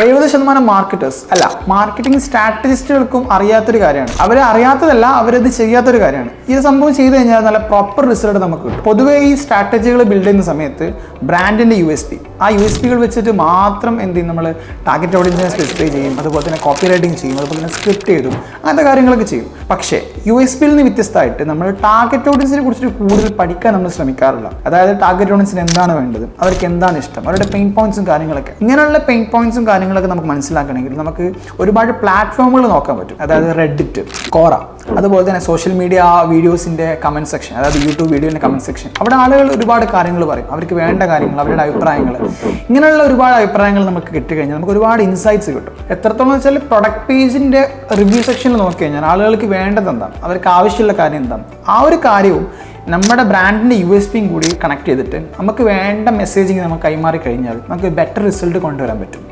70% marketers അല്ല, marketing സ്ട്രാറ്റജിസ്റ്റുകൾക്കും അറിയാത്തൊരു കാര്യമാണ്. അവരെ അറിയാത്തതല്ല, അവരത് ചെയ്യാത്തൊരു കാര്യമാണ്. ഈ സംഭവം ചെയ്തു കഴിഞ്ഞാൽ നല്ല പ്രോപ്പർ റിസൾട്ട് നമുക്ക് കിട്ടും. പൊതുവേ ഈ സ്ട്രാറ്റജികൾ ബിൽഡ് ചെയ്യുന്ന സമയത്ത് ബ്രാൻഡിൻ്റെ USP, ആ USPകൾ വെച്ചിട്ട് മാത്രം എന്ത് ചെയ്യും, നമ്മൾ ടാർഗറ്റ് ഓഡിയൻസിനെ സ്പെസിഫൈ ചെയ്യും, അതുപോലെ തന്നെ കോപ്പി റൈറ്റിംഗ് ചെയ്യും, അതുപോലെ തന്നെ സ്ക്രിപ്റ്റ് ചെയ്തും അങ്ങനത്തെ കാര്യങ്ങളൊക്കെ ചെയ്യും. പക്ഷേ USPയിൽ നിന്ന് വ്യത്യസ്തമായിട്ട് നമ്മൾ ടാർഗറ്റ് ഓഡിയൻസിനെ കുറിച്ചിട്ട് കൂടുതൽ പഠിക്കാൻ നമ്മൾ ശ്രമിക്കാറില്ല. അതായത് ടാർഗറ്റ് ഓഡിയൻസിന് എന്താണ് വേണ്ടത്, അവർക്ക് എന്താണ് ഇഷ്ടം, അവരുടെ പെയിൻ പോയിന്റ്സും കാര്യങ്ങളൊക്കെ. ഇങ്ങനെയുള്ള പെയിൻ പോയിന്റ്സും കാര്യങ്ങളൊക്കെ നമുക്ക് മനസ്സിലാക്കണമെങ്കിൽ നമുക്ക് ഒരുപാട് പ്ലാറ്റ്ഫോമുകൾ നോക്കാൻ പറ്റും. അതായത് റെഡിറ്റ്, കോറ, അതുപോലെ തന്നെ സോഷ്യൽ മീഡിയ വീഡിയോസിൻ്റെ കമൻറ്റ് സെക്ഷൻ, അതായത് യൂട്യൂബ് വീഡിയോൻ്റെ കമൻറ്റ് സെക്ഷൻ. അവിടെ ആളുകൾ ഒരുപാട് കാര്യങ്ങൾ പറയും, അവർക്ക് വേണ്ട കാര്യങ്ങൾ, അവരുടെ അഭിപ്രായങ്ങൾ. ഇങ്ങനെയുള്ള ഒരുപാട് അഭിപ്രായങ്ങൾ നമുക്ക് കിട്ടിക്കഴിഞ്ഞാൽ നമുക്ക് ഒരുപാട് ഇൻസൈറ്റ്സ് കിട്ടും. എത്രത്തോളം വെച്ചാൽ പ്രൊഡക്റ്റ് പേജിൻ്റെ റിവ്യൂ സെക്ഷനിൽ നോക്കിക്കഴിഞ്ഞാൽ ആളുകൾക്ക് വേണ്ടത് എന്താണ്, അവർക്ക് ആവശ്യമുള്ള കാര്യം എന്താണ്, ആ ഒരു കാര്യവും നമ്മുടെ ബ്രാൻഡിൻ്റെ USPയും കൂടി കണക്ട് ചെയ്തിട്ട് നമുക്ക് വേണ്ട മെസ്സേജിങ് നമുക്ക് കൈമാറി കഴിഞ്ഞാൽ നമുക്ക് ബെറ്റർ റിസൾട്ട് കൊണ്ടുവരാൻ പറ്റും.